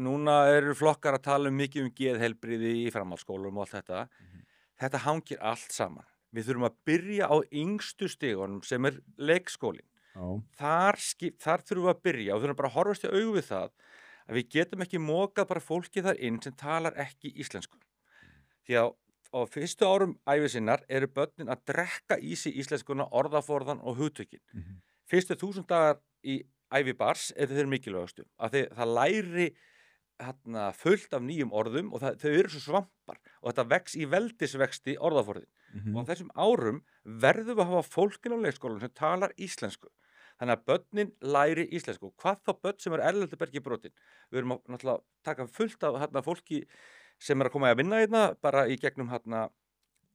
Núna eru flokkar að tala mikið geðheilbrigði í framhaldsskólum og allt þetta. Mhm. Þetta hangir allt saman. Við þurfum að byrja á yngstu stigunum sem leikskólinn. Já. Þar þurfum við að byrja og þurfum bara að horfast í augu við það að við getum ekki mokað bara fólki þar inn sem talar ekki íslensku. Því að á fyrstu árum ævi sinnar eru börnin að drekka í sig íslenskuna, orðaforðan og hugtökin. Mhm. Fyrstu 1000 dagar í ævi barns eru þeir mikilvægastu. Það læri fullt af nýjum orðum og þau eru svo svampar og þetta vex í veldisvexti orðaforðin. Og Mhm. á þessum árum verðum við að hafa fólkin á leikskólanum sem talar íslensku. Þannig að börnin læri íslensku. Hvað þá börn sem eru erlendabergi brotin? Við erum að náttúrulega taka fullt af fólki sem að koma að vinna hérna bara í gegnum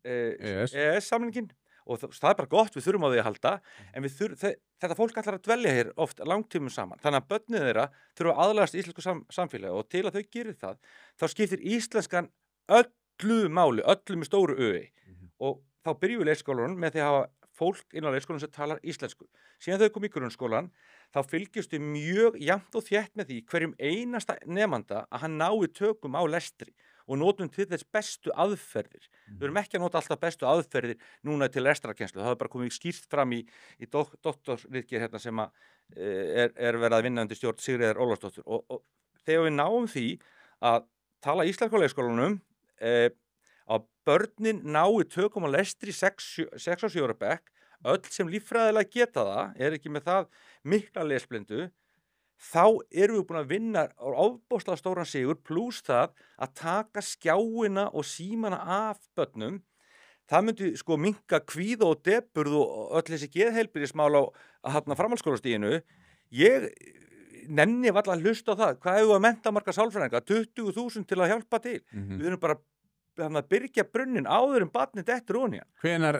ES. EES-samningin og það bara gott, við þurfum á því að halda en þetta fólk ætlar að dvelja hér oft langtímum saman. Þannig að börnin þeirra þurfa að aðlagast íslensku samfélagi og til að þau gerir það, þá skiptir íslenskan öllu máli, öllu með stóru öi og þá byrjum við leikskólanum með því að hafa fólk inn á leikskólanum sem talar íslensku. Síðan þau kom í grunnskólan, þá fylgjumst við mjög jafnt og þétt með því hverjum einasta nemanda að hann nái tökum á lestri og notum til þess bestu aðferðir. Við erum ekki að nota alltaf bestu aðferðir núna til lestrarkennslu. Það er bara komið skýrt fram í doktorsritgerð hérna sem er verið að vinna undir stjórn Sigríðar Ólafsdóttur og þegar við náum því að tala íslensku á leikskólanum að börnin nái tökum á lestri 6 og 7 ára bekk, öll sem líffræðilega geta það, ekki með það mikla lesblindu, þá erum við búin að vinna á ofboðslega stóran sigur pluss það að taka skjáina og símana af börnum. Það myndi sko minnka kvíða og depurð og öll þessi geðheilbrigðismál á framhaldsskólastiginu. Ég nenni varla að hlusta á það. Hvað hefur við að mennta marga sálfræðinga? 20.000 til að hjálpa til. Við erum bara að byrgja brunnin áður barnið dettur ofan í hann. Hvenær,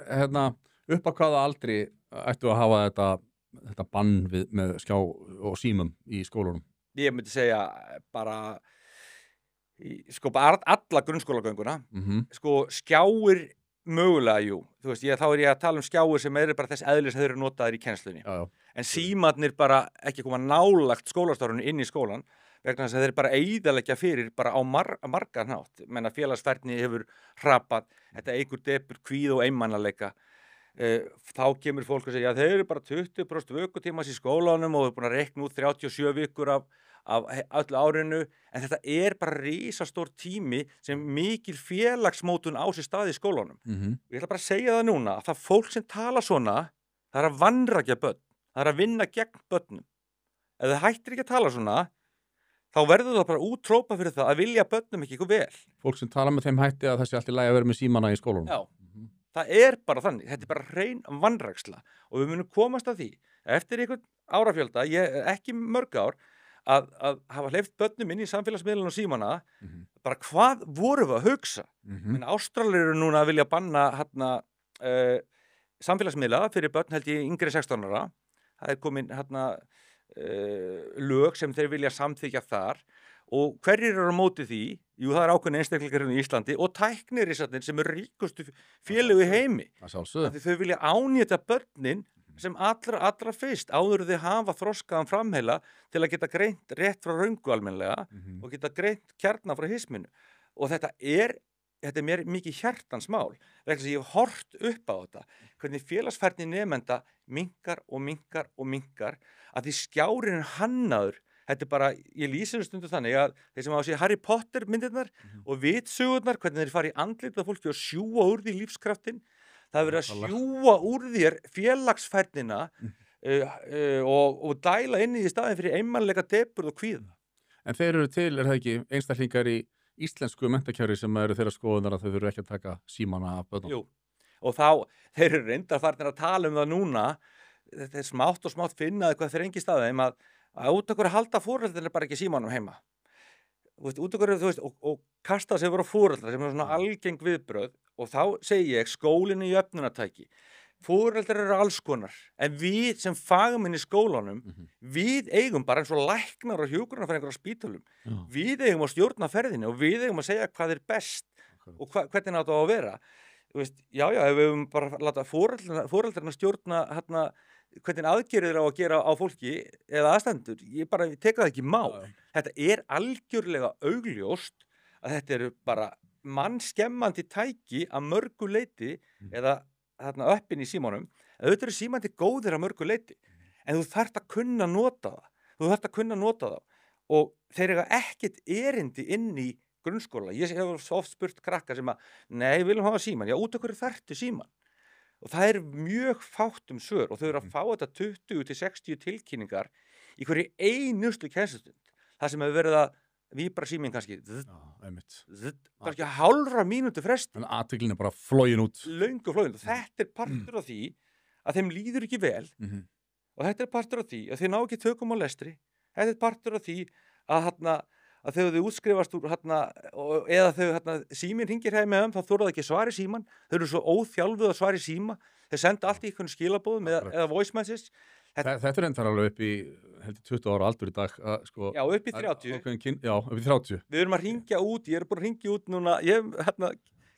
upp á hvaða aldri ættu að hafa þetta bann með skjá og símum í skólunum? Ég myndi segja bara alla grunnskólagönguna. Sko skjáir mögulega, jú. Þú veist, þá er ég að tala um skjáir sem eru bara þess eðlis að þeir eru notaðir í kennslunni. Já. En símarnir bara ekki koma nálagt skólastörunum inn í skólan vegna þess að þeir bara eyðileggja fyrir bara á margan hátt. Menna félagsfærni hefur hrapað, þetta eykur depurð, kvíða og einmanaleika. Þá kemur fólk og segja að þeir eru bara 20% vökutímas í skólanum og þeir eru búin að reikna út 37 vikur af öllu árinu, en þetta er bara risastór tími sem mikil félagsmótun á sér stað í skólanum. Ég ætla bara að segja það núna að það fólk sem tala svona, það er að vanrækja börn, það er að vinna gegn börnum. Ef þau hættir ekki að tala svona, þá verður það bara útrópa fyrir það að vilja börnum ekki vel. Fólk sem tala með þeim hætti að það sé allt í lagi að vera með símana í skólanum. Já. Það er bara þannig, þetta er bara hrein vanræksla og við munum komast að því eftir einhvern árafjölda, ekki mörg ár, að hafa hleypt börnum inn í samfélagsmiðlunum og símana, bara hvað vorum við að hugsa? Ástralir eru núna að vilja banna samfélagsmiðla fyrir börn held ég yngri 16 ára, það er komin lög sem þeir vilja samþykja þar og hverjir eru á móti því? Jú, það er ákveðin einstaklingar í Íslandi og tæknirisarnir sem eru ríkustu félög í heimi. Þau vilja ánýta börnin sem allra fyrst áður þau hafa þroskaðan framheila til að geta greint rétt frá röngu almennilega og geta greint kjarna frá hisminu. Og þetta er mér mikið hjartans mál vegna þess að ég hef hort upp á þetta hvernig félagsfærni nemenda minnkar að því skjárinn er hannaður. Þetta er bara, ég lýsi stundu þannig að þeir sem á að sé Harry Potter myndirnar og vitsögurnar, hvernig þeir fara í andlit að fólki og sjúga úr því lífskraftin. Það er verið að sjúga úr þér félagsfærnina og dæla inn í staðin fyrir einmanleika depurð og kvíða. En þeir eru til, er það ekki, einstaklingar í íslensku menntakjöri sem eru þeirra skoðunar að þau þurfu ekki að taka símana af börnum? Jú, og þá, þeir eru reyndar farnir að tala um það núna, þetta er smátt og smátt finnaði hvað þeir engi staðið að út okkur að halda fóreldrarnir bara ekki símanum heima. Út okkur, og kasta sig voru fóreldrar sem er svona algeng viðbrögð og þá segi ég skólinu í öfnunartæki. Fóreldrar eru alls konar, en við sem fagmenn í skólanum, við eigum bara eins og læknar og hjúkrunarfræðingar á spítölum. Við eigum að stjórna ferðinni og við eigum að segja hvað er best og hvernig það á að vera. Já, ef við höfum bara láta fóreldrarna stjórna hvernig aðgerðir á að gera á fólki eða aðstandur, ég tek það ekki í mál. Þetta algjörlega augljóst að þetta eru bara mannskemmandi tæki að mörgu leyti eða þarna öppin í símanum. Auðvitað eru símandi góðir að mörgu leyti, en þú þarft að kunna nota það. Þú þarft að kunna nota það og þeir eiga ekkert erindi inn í grunnskóla. Ég hef oft spurt krakka sem að, nei, við viljum hafa síman. Já, út af hverju þarftu síman? Og það mjög fátt svör og þau eru að fá þetta 20 til 60 tilkynningar í hverju einustu kennslustund. Það sem hefur verið að víbra síminn kannski, kannski hálfra mínútu fresti. Þannig að atviklinn bara flogin út. Löngu flogin. Þetta partur af því að þeim líður ekki vel og þetta partur af því að þeir ná ekki tökum á lestri. Þetta partur af því að þegar þau útskrifast úr eða þegar síminn hringir heim með þá þurfa það ekki að svara í síman. Þau eru svo óþjálfuð að svara í síma. Þeir senda allt í einhvern skilabóðum eða voice message. Þetta reyndar alveg upp í 20 ára aldur í dag. Sko, já, upp í 30. Já, upp í 30. Við erum að hringja út, ég búin að hringja út núna,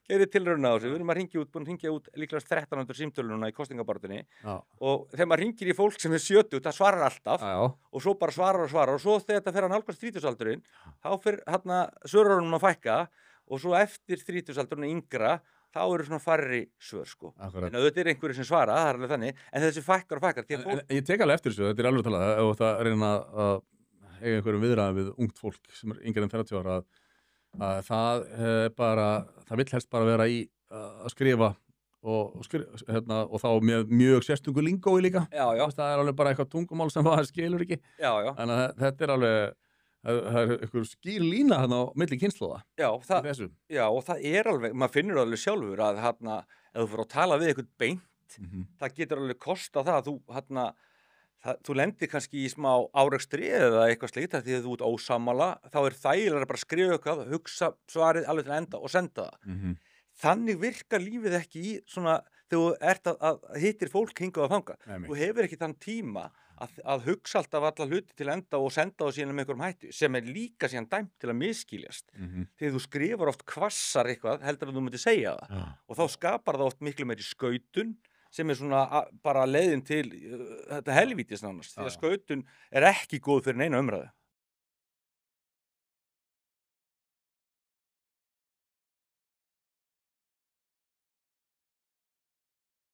gerði tilraun á þessu, við erum að hringja út líklega 1300 símtölu núna í kosningabartunni og þegar maður hringir í fólk sem 70, það svarar alltaf og svo bara svarar og svo þegar þetta fer að nálgast 30-aldurinn, þá fer svörurunum að fækka og svo eftir 30-aldurinn yngra, þá eru svona færri svör sko. En auðvitað einhverju sem svara, það alveg þannig, en þessi fækkar og fækkar. Ég tek alveg eftir þessu, þetta alveg talað, ef það reyna að eiga einhverjum viðræðum við ungt fólk sem yngri en 30 ára að það vill helst bara vera í að skrifa og þá með mjög sérstungu lingói líka. Já. Það alveg bara eitthvað tungumál sem maður skilur ekki. Já. Þannig að þetta alveg, það einhver skýr lína hérna á milli kynslóða. Já, og það alveg, maður finnur alveg sjálfur að ef þú fyrir að tala við eitthvað beint, það getur alveg kosta það að þú lendir kannski í smá árekstri eða eitthvað slíkt því að þú ert ósammála, þá þægilega bara að skrifa eitthvað, hugsa svarið alveg til enda og senda það. Þannig virkar lífið ekki í svona, þegar þú ert að hittir fólk hingað að þanga. Þú hefur ekki þann tíma að hugsa alltaf alla hluti til enda og senda það síðan með einhverjum hætti, sem líka síðan dæmt til að misskiljast. Þegar þú skrifar oft hvassar eitthvað, heldur að þú myndir segja það. Og þá skapar það oft miklu meiri skautun, sem svona bara leiðin til þetta helvítis nánast, því að skautun ekki góð fyrir neina umræðu.